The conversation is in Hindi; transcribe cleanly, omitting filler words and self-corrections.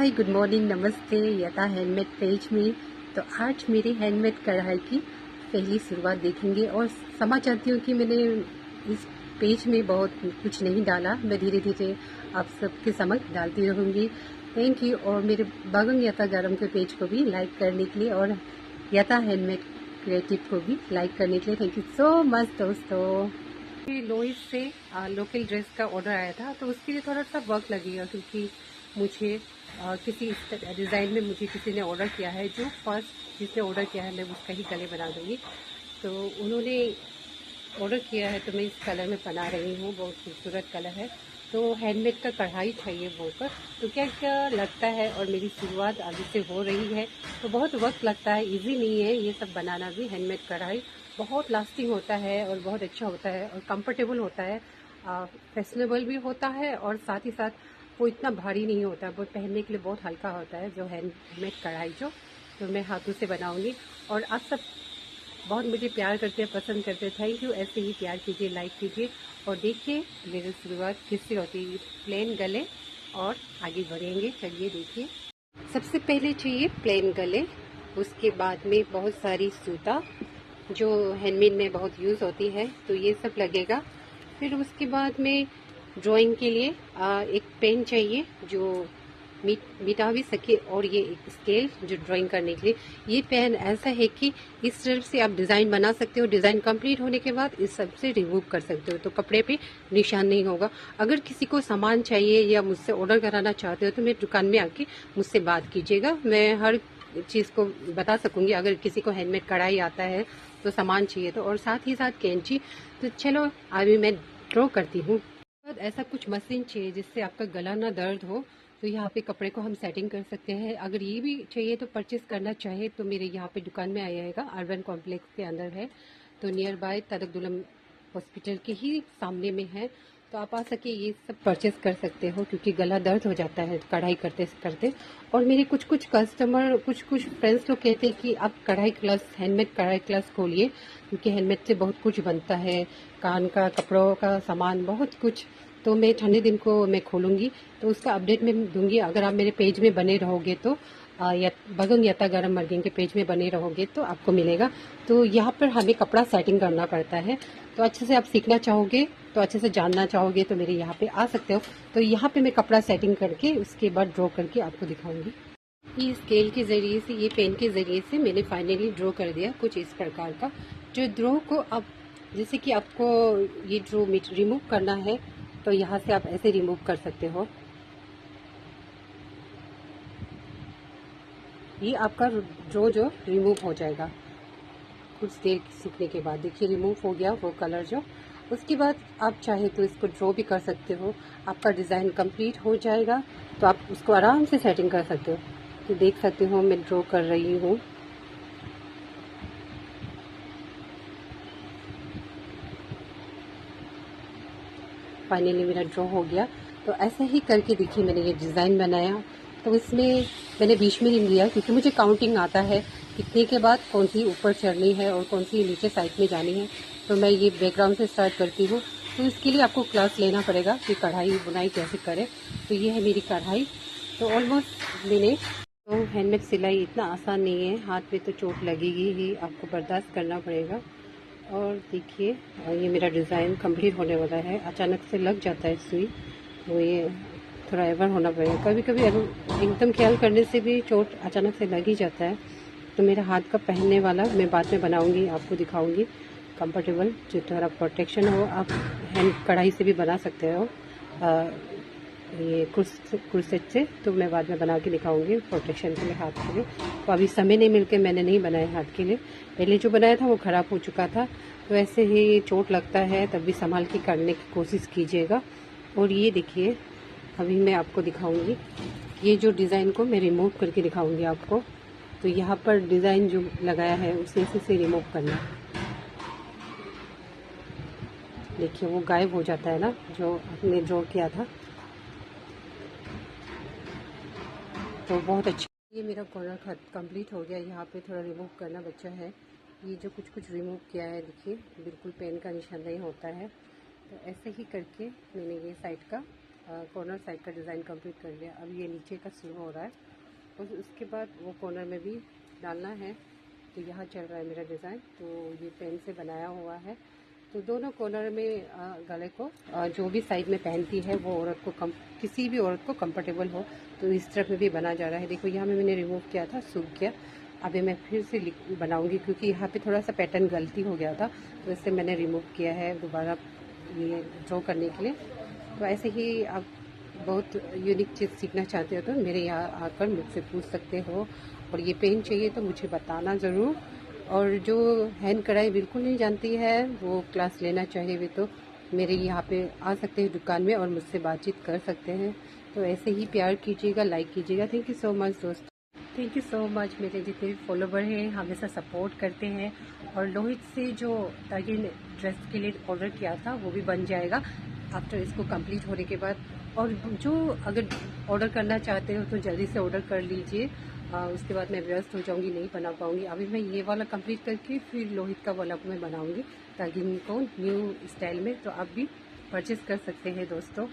हाय, गुड मॉर्निंग, नमस्ते। यथा हैंडमेड पेज में तो आज मेरी हैंडमेड कढ़ाई की पहली शुरुआत देखेंगे। और क्षमा चाहती हूँ कि मैंने इस पेज में बहुत कुछ नहीं डाला। मैं धीरे धीरे आप सबके समक्ष डालती रहूँगी। Thank you. और मेरे बागम यथा गरम के पेज को भी लाइक करने के लिए और यथा हैंडमेड क्रिएटिव को भी लाइक करने के लिए थैंक यू सो मच दोस्तों। लोइस से लोकल ड्रेस का ऑर्डर आया था, तो उसके लिए थोड़ा सा वक्त लगेगा क्योंकि मुझे किसी डिज़ाइन में मुझे किसी ने ऑर्डर किया है। जो फर्स्ट जिसने ऑर्डर किया है मैं उसका ही गले बना दूँगी। तो उन्होंने ऑर्डर किया है तो मैं इस कलर में बना रही हूँ। बहुत खूबसूरत कलर है। तो हैंडमेड का कढ़ाई चाहिए बोलकर तो क्या क्या लगता है, और मेरी शुरुआत अभी से हो रही है तो बहुत वक्त लगता है। इजी नहीं है ये सब बनाना भी। हैंडमेड कढ़ाई बहुत लास्टिंग होता है और बहुत अच्छा होता है और कंफर्टेबल होता है, फैशनेबल भी होता है और साथ ही साथ वो इतना भारी नहीं होता है। वो पहनने के लिए बहुत हल्का होता है जो हैंडमेड कढ़ाई जो तो मैं हाथों से बनाऊंगी। और आप सब बहुत मुझे प्यार करते हैं, पसंद करते हैं। Thank you. ऐसे ही प्यार कीजिए, लाइक कीजिए और देखिए मेरी शुरुआत किससे होती है। प्लेन गले और आगे बढ़ेंगे। चलिए देखिए। सबसे पहले चाहिए प्लेन गले, उसके बाद में बहुत सारी सूता जो हैंडमेड में बहुत यूज़ होती है तो ये सब लगेगा। फिर उसके बाद में ड्राइंग के लिए एक पेन चाहिए जो मिटा भी सके, और ये एक स्केल जो ड्राइंग करने के लिए। ये पेन ऐसा है कि इस तरफ से आप डिज़ाइन बना सकते हो। डिज़ाइन कंप्लीट होने के बाद इस सब से रिमूव कर सकते हो तो कपड़े पे निशान नहीं होगा। अगर किसी को सामान चाहिए या मुझसे ऑर्डर कराना चाहते हो तो मेरी दुकान में आके मुझसे बात कीजिएगा। मैं हर चीज़ को बता सकूंगी। अगर किसी को हैंडमेड कढ़ाई आता है तो सामान चाहिए तो, और साथ ही साथ कैंची। तो चलो अभी मैं ड्रॉ करती हूँ। ऐसा कुछ मशीन चाहिए जिससे आपका गला ना दर्द हो, तो यहाँ पे कपड़े को हम सेटिंग कर सकते हैं। अगर ये भी चाहिए तो परचेस करना चाहे तो मेरे यहाँ पे दुकान में आइएगा। अर्बन कॉम्प्लेक्स के अंदर है, तो नियर बाय तारक दुल्हन हॉस्पिटल के ही सामने में है। तो आप आ सके ये सब परचेस कर सकते हो क्योंकि गला दर्द हो जाता है कढ़ाई करते करते। और मेरे कुछ कस्टमर कुछ फ्रेंड्स लोग कहते हैं कि आप कढ़ाई क्लास, हैंडमेड कढ़ाई क्लास खोलिए क्योंकि हैंडमेड से बहुत कुछ बनता है, कान का, कपड़ों का सामान, बहुत कुछ। तो मैं ठंडे दिन को मैं खोलूँगी तो उसका अपडेट मैं दूंगी। अगर आप मेरे पेज में बने रहोगे तो बगन यता गरम मर्गिंग के पेज में बने रहोगे तो आपको मिलेगा। तो यहाँ पर हमें कपड़ा सेटिंग करना पड़ता है। तो अच्छे से आप सीखना चाहोगे तो, अच्छे से जानना चाहोगे तो मेरे यहाँ पे आ सकते हो। तो यहाँ पे मैं कपड़ा सेटिंग करके उसके बाद ड्रॉ करके आपको दिखाऊंगी। ये स्केल के ज़रिए से, ये पेन के ज़रिए से मैंने फाइनली ड्रॉ कर दिया कुछ इस प्रकार का। जो ड्रॉ को अब जैसे कि आपको ये ड्रॉ रिमूव करना है तो यहाँ से आप ऐसे रिमूव कर सकते हो। ये आपका ड्रॉ जो रिमूव हो जाएगा कुछ देर सीखने के बाद। देखिए रिमूव हो गया वो कलर जो। उसके बाद आप चाहे तो इसको ड्रॉ भी कर सकते हो। आपका डिज़ाइन कंप्लीट हो जाएगा तो आप उसको आराम से सेटिंग कर सकते हो। तो देख सकते हो मैं ड्रॉ कर रही हूँ। फाइनली मेरा ड्रॉ हो गया। तो ऐसे ही करके देखिए मैंने ये डिज़ाइन बनाया। तो इसमें मैंने बीच में नहीं लिया क्योंकि मुझे काउंटिंग आता है कितने के बाद कौन सी ऊपर चढ़नी है और कौन सी नीचे साइड में जानी है। तो मैं ये बैकग्राउंड से स्टार्ट करती हूँ। तो इसके लिए आपको क्लास लेना पड़ेगा कि कढ़ाई बुनाई कैसे करें। तो ये है मेरी कढ़ाई। तो ऑलमोस्ट मैंने, तो हैंडमेड सिलाई इतना आसान नहीं है, हाथ पे तो चोट लगेगी ही, आपको बर्दाश्त करना पड़ेगा। और देखिए ये मेरा डिज़ाइन कंप्लीट होने वाला है। अचानक से लग जाता है सुई, तो ये थोड़ा एवर होना पड़ेगा। कभी कभी एकदम ख्याल करने से भी चोट अचानक से लग ही जाता है। तो मेरा हाथ का पहनने वाला मैं बाद में बनाऊंगी, आपको दिखाऊंगी। कंफर्टेबल जो थोड़ा प्रोटेक्शन हो, आप हैंड कढ़ाई से भी बना सकते हो ये कुर्सेट से। तो मैं बाद में बना के दिखाऊंगी प्रोटेक्शन के लिए, हाथ के लिए। तो अभी समय नहीं मिलके मैंने नहीं बनाया हाथ के लिए। पहले जो बनाया था वो ख़राब हो चुका था। तो ऐसे ही चोट लगता है तब भी संभाल के करने की कोशिश कीजिएगा। और ये देखिए अभी मैं आपको दिखाऊंगी ये जो डिज़ाइन को मैं रिमूव करके दिखाऊंगी आपको। तो यहाँ पर डिज़ाइन जो लगाया है उसे से रिमूव करना। देखिए वो गायब हो जाता है ना जो आपने ड्रॉ किया था। तो बहुत अच्छा। ये मेरा कॉर्नर कंप्लीट हो गया। यहाँ पे थोड़ा रिमूव करना बचा है। ये जो कुछ रिमूव किया है देखिए बिल्कुल पेन का निशान नहीं होता है। तो ऐसे ही करके मैंने ये साइड का कॉर्नर साइड का डिज़ाइन कंप्लीट कर लिया। अब ये नीचे का शुरू हो रहा है और उसके बाद वो कॉर्नर में भी डालना है। तो यहाँ चल रहा है मेरा डिज़ाइन। तो ये पेन से बनाया हुआ है। तो दोनों कॉर्नर में गले को जो भी साइड में पहनती है वो औरत को किसी भी औरत को कंफर्टेबल हो, तो इस तरफ में भी बना जा रहा है। देखो यहाँ में मैंने रिमूव किया था, सूख गया। अभी मैं फिर से बनाऊंगी क्योंकि यहाँ पे थोड़ा सा पैटर्न गलती हो गया था, तो इससे मैंने रिमूव किया है दोबारा ये ड्रॉ करने के लिए। तो ऐसे ही आप बहुत यूनिक चीज़ सीखना चाहते हो तो मेरे यहाँ आकर मुझसे पूछ सकते हो। और ये पेन चाहिए तो मुझे बताना ज़रूर। और जो हैंड कढ़ाई बिल्कुल नहीं जानती है वो क्लास लेना चाहिए भी तो मेरे यहाँ पे आ सकते हैं दुकान में और मुझसे बातचीत कर सकते हैं। तो ऐसे ही प्यार कीजिएगा, लाइक कीजिएगा। थैंक यू सो मच दोस्तों। Thank you so much. मेरे जितने भी फॉलोवर हैं हमेशा सपोर्ट करते हैं। और लोहित से जो ताकि ड्रेस के लिए ऑर्डर किया था वो भी बन जाएगा आफ्टर इसको कंप्लीट होने के बाद। और जो अगर ऑर्डर करना चाहते हो तो जल्दी से ऑर्डर कर लीजिए। उसके बाद मैं व्यस्त हो जाऊंगी, नहीं बना पाऊंगी। अभी मैं ये वाला कंप्लीट करके फिर लोहित का वाला को मैं बनाऊंगी ताकि इनको न्यू स्टाइल में। तो आप भी परचेस कर सकते हैं दोस्तों।